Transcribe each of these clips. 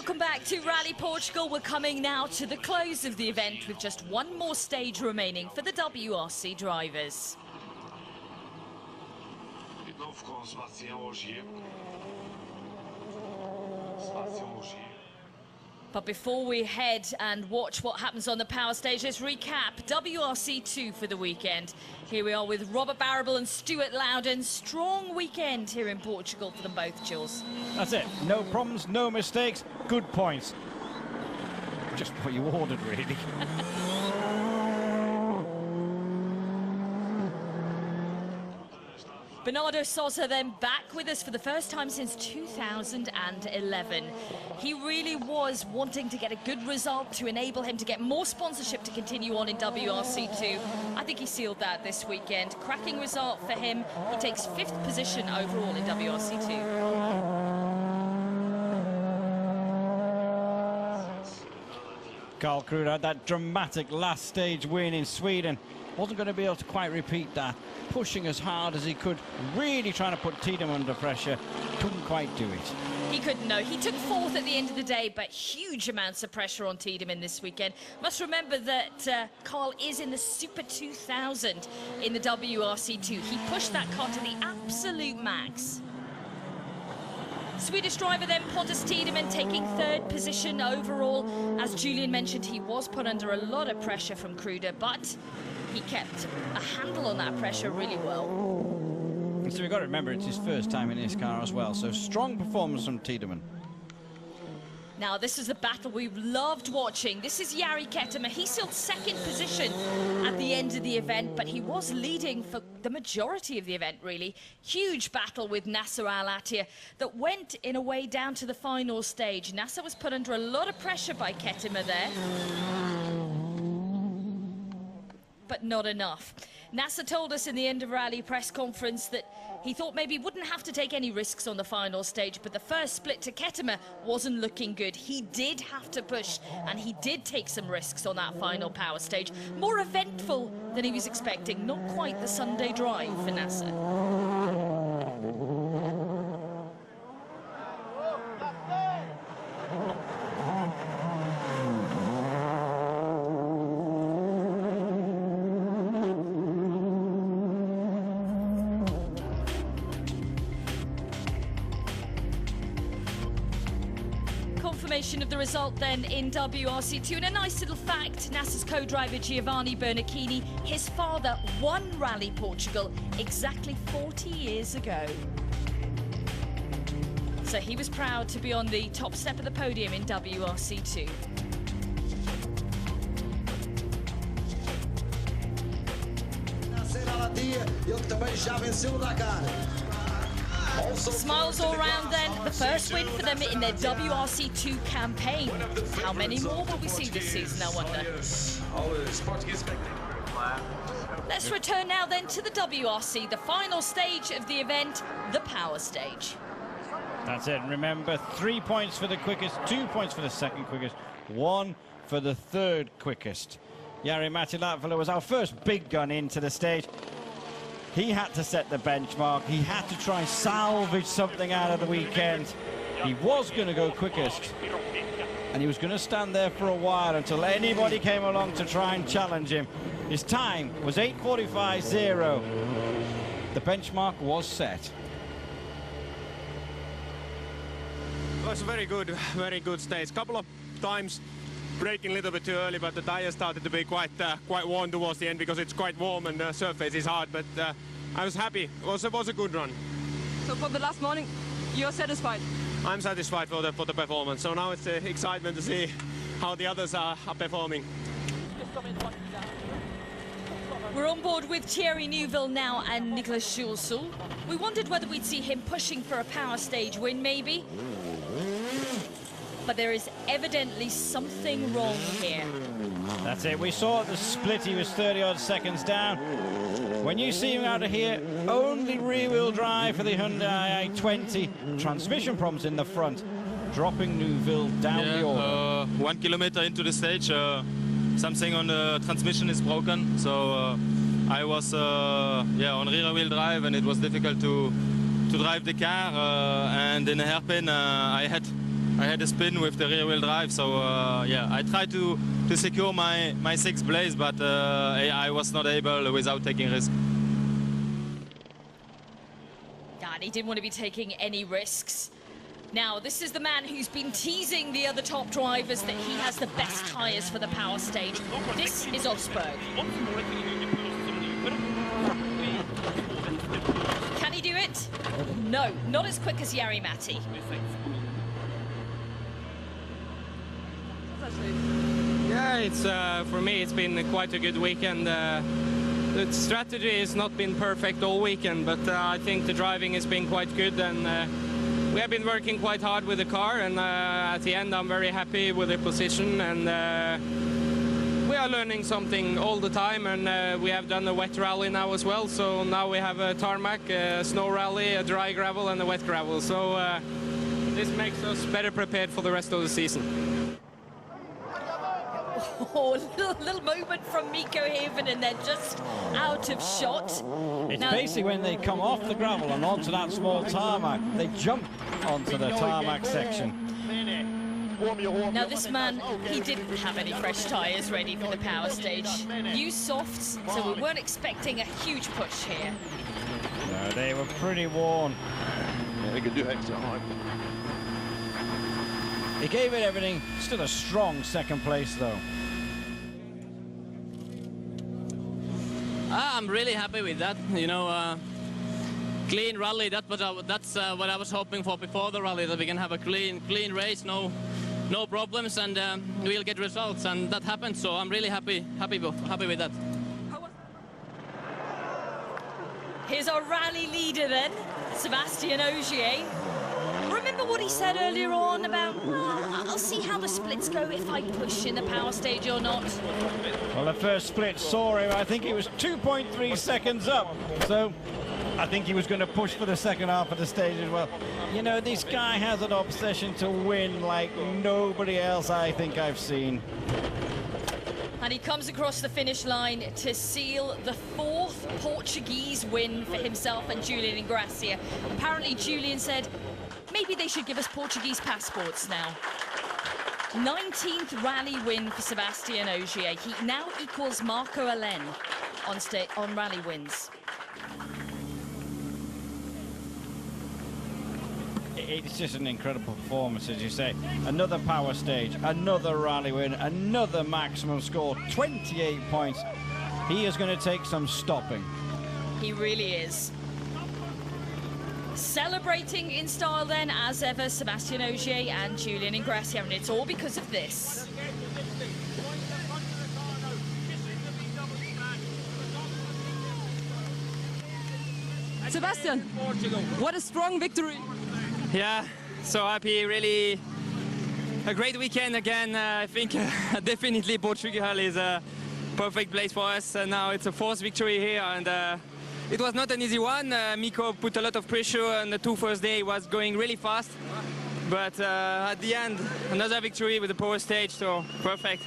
Welcome back to Rally Portugal. We're coming now to the close of the event with just one more stage remaining for the WRC drivers. But before we head and watch what happens on the power stage, let's recap WRC 2 for the weekend. Here we are with Robert Barrable and Stuart Loudon. Strong weekend here in Portugal for them both, Jules. That's it. No problems, no mistakes, good points. Just what you ordered, really. Bernardo Sosa then back with us for the first time since 2011. He really was wanting to get a good result to enable him to get more sponsorship to continue on in WRC2. I think he sealed that this weekend. Cracking result for him. He takes 5th position overall in WRC2. Carl Kruder had that dramatic last stage win in Sweden. Wasn't going to be able to quite repeat that. Pushing as hard as he could, really trying to put Tiedemann under pressure. Couldn't quite do it. He couldn't, no. He took 4th at the end of the day, but huge amounts of pressure on Tiedemann this weekend. Must remember that Carl is in the Super 2000 in the WRC2. He pushed that car to the absolute max. Swedish driver then, Pontus Tiedemann, taking 3rd position overall. As Julian mentioned, he was put under a lot of pressure from Kruder, but he kept a handle on that pressure really well. So we've got to remember it's his first time in his car as well, so strong performance from Tiedemann. Now, this is the battle we've loved watching. This is Jari Ketema. He sealed 2nd position at the end of the event, but he was leading for the majority of the event, really. Huge battle with Nasser Al-Attiyah that went, in a way, down to the final stage. Nasser was put under a lot of pressure by Ketema there, but not enough. Nasser told us in the end of rally press conference that he thought maybe wouldn't have to take any risks on the final stage, but the first split to Ketema wasn't looking good. He did have to push, and he did take some risks on that final power stage. More eventful than he was expecting. Not quite the Sunday drive for Nasser. Confirmation of the result then in WRC2. And a nice little fact, Nasser's co-driver Giovanni Bernacchini, his father won Rally Portugal exactly 40 years ago. So he was proud to be on the top step of the podium in WRC2. Smiles all round then, the first win for them in their WRC2 campaign. How many more will we see this season, I wonder? Let's return now then to the WRC, the final stage of the event, the power stage. That's it. Remember, 3 points for the quickest, 2 points for the second quickest, 1 for the third quickest. Jari-Matti Latvala was our first big gun into the stage. He had to set the benchmark. He had to try and salvage something out of the weekend. He was going to go quickest, and he was going to stand there for a while until anybody came along to try and challenge him. His time was 8:45.0. The benchmark was set. It was a very good stage. Couple of times braking a little bit too early, but the tires started to be quite warm towards the end because it's quite warm and the surface is hard. But I was happy. It was a good run. So for the last morning, you're satisfied? I'm satisfied for the performance. So now it's the excitement to see how the others are performing. We're on board with Thierry Neuville now and Nicolas Schulzel. We wondered whether we'd see him pushing for a power stage win, maybe. But there is evidently something wrong here. That's it. We saw at the split he was 30-odd seconds down. When you see him out of here, only rear-wheel drive for the Hyundai i20. Transmission problems in the front, dropping Neuville down the order. 1 kilometer into the stage, something on the transmission is broken. So I was on rear-wheel drive, and it was difficult to drive the car. And in a hairpin, I had I had a spin with the rear wheel drive, so yeah, I tried to secure my 6th place, but I was not able without taking risk. And he didn't want to be taking any risks. Now, this is the man who's been teasing the other top drivers that he has the best tyres for the power stage. This is Osberg. Can he do it? No, not as quick as Jari-Matti. Yeah, it's for me it's been quite a good weekend. The strategy has not been perfect all weekend, but I think the driving has been quite good, and we have been working quite hard with the car, and at the end I'm very happy with the position, and we are learning something all the time, and we have done a wet rally now as well, so now we have a tarmac, a snow rally, a dry gravel and a wet gravel, so this makes us better prepared for the rest of the season. Oh, a little moment from Mikko Haven, and they're just out of shot. It's now, basically when they come off the gravel and onto that small tarmac, they jump onto the tarmac section. Now this man, he didn't have any fresh tyres ready for the power stage. Used softs, so we weren't expecting a huge push here. No, they were pretty worn. Yeah, they could do extra high. He gave it everything. Still a strong second place, though. I'm really happy with that. You know, clean rally. That's what I was hoping for before the rally, that we can have a clean race, no problems, and we'll get results. And that happened. So I'm really happy with that. Here's our rally leader then, Sébastien Ogier. Remember what he said earlier on about, well, I'll see how the splits go if I push in the power stage or not. Well, the first split saw him. I think he was 2.3 seconds up. So I think he was going to push for the second half of the stage as well. You know, this guy has an obsession to win like nobody else I think I've seen. And he comes across the finish line to seal the 4th Portuguese win for himself and Julian Ingrassia. Apparently, Julian said, maybe they should give us Portuguese passports now. 19th rally win for Sébastien Ogier. He now equals Marco Allen on rally wins. It's just an incredible performance, as you say. Another power stage, another rally win, another maximum score, 28 points. He is going to take some stopping. He really is. Celebrating in style then, as ever, Sébastien Ogier and Julian Ingrassia, and it's all because of this. Sebastian, what a strong victory. Yeah, so happy, really a great weekend again. I think definitely Portugal is a perfect place for us. Now it's a 4th victory here, and it was not an easy one. Mikko put a lot of pressure on the 2 first day. He was going really fast, but at the end, another victory with the power stage, so perfect.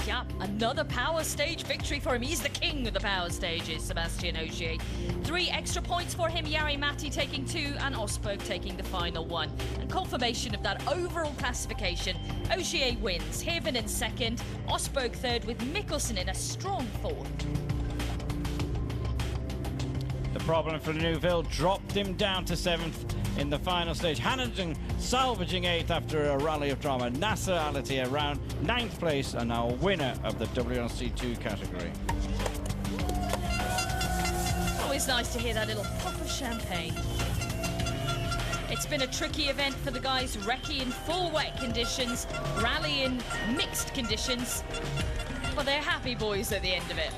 Yeah, another power stage victory for him. He's the king of the power stages, Sébastien Ogier. 3 extra points for him, Jari-Matti taking 2 and Osberg taking the final 1. And confirmation of that overall classification, Ogier wins, Haven in 2nd, Osberg 3rd, with Mikkelsen in a strong 4th. The problem for Neuville dropped him down to 7th in the final stage. Hanningen salvaging 8th after a rally of drama. Nasser Al-Attiyah around 9th place and now winner of the WRC2 category. Always nice to hear that little pop of champagne. It's been a tricky event for the guys. Recce in full wet conditions, rally in mixed conditions, but they're happy boys at the end of it.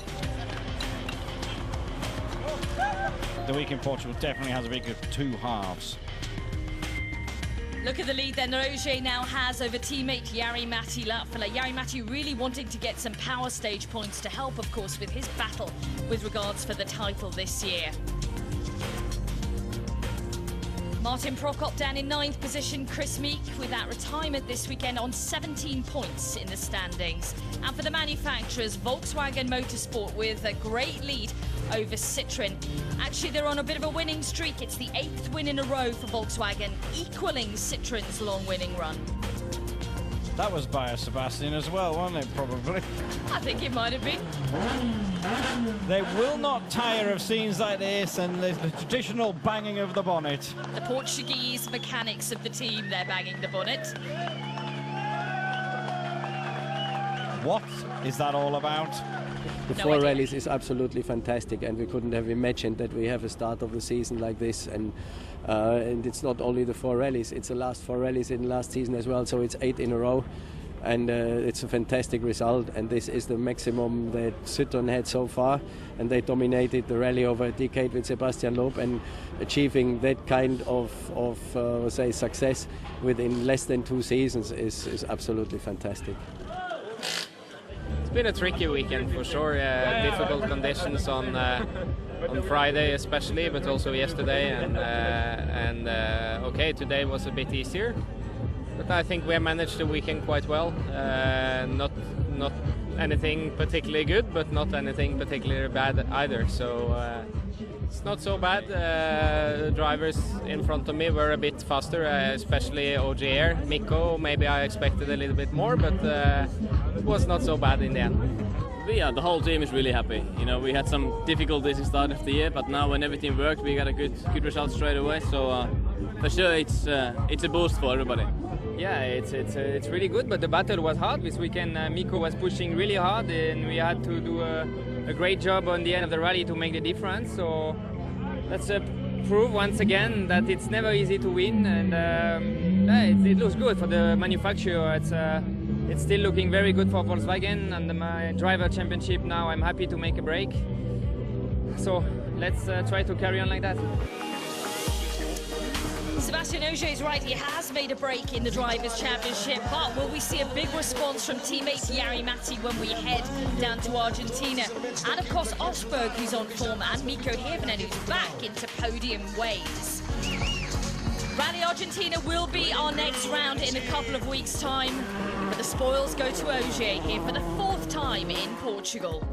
The week in Portugal definitely has a week of 2 halves. Look at the lead then that Ogier now has over teammate Jari-Matti Latvala. Jari-Matti really wanting to get some power stage points to help, of course, with his battle with regards for the title this year. Martin Prokop down in 9th position. Chris Meek with that retirement this weekend on 17 points in the standings. And for the manufacturers, Volkswagen Motorsport with a great lead over Citroën. Actually, they're on a bit of a winning streak. It's the 8th win in a row for Volkswagen, equaling Citroën's long winning run. That was by a Sebastian as well, wasn't it, probably? I think it might have been. They will not tire of scenes like this and the traditional banging of the bonnet. The Portuguese mechanics of the team, they're banging the bonnet. What is that all about? The No four idea. rallies is absolutely fantastic, and we couldn't have imagined that we have a start of the season like this. And it's not only the 4 rallies, it's the last 4 rallies in last season as well, so it's 8 in a row. And it's a fantastic result, and this is the maximum that Citroën had so far, and they dominated the rally over a decade with Sebastian Loeb, and achieving that kind of say success within less than 2 seasons is absolutely fantastic. It's been a tricky weekend for sure. Difficult conditions on Friday especially, but also yesterday, and okay, today was a bit easier. But I think we have managed the weekend quite well. Not anything particularly good, but not anything particularly bad either. So it's not so bad. The drivers in front of me were a bit faster, especially OGR. Mikko, maybe I expected a little bit more, but it was not so bad in the end. Yeah, the whole team is really happy. You know, we had some difficulties at the start of the year, but now when everything worked, we got a good result straight away. So for sure, it's a boost for everybody. Yeah, it's really good, but the battle was hard this weekend. Mikko was pushing really hard, and we had to do a great job on the end of the rally to make the difference. So that's prove once again that it's never easy to win, and it looks good for the manufacturer. It's still looking very good for Volkswagen, and my driver championship now I'm happy to make a break. So let's try to carry on like that. Sebastian Ogier is right, he has made a break in the Drivers' Championship, but will we see a big response from teammate Jari Matti when we head down to Argentina? And of course Osberg, who's on form, and Mikko Hirvonen, who's back into podium ways. Rally Argentina will be our next round in a couple of weeks' time, but the spoils go to Ogier here for the 4th time in Portugal.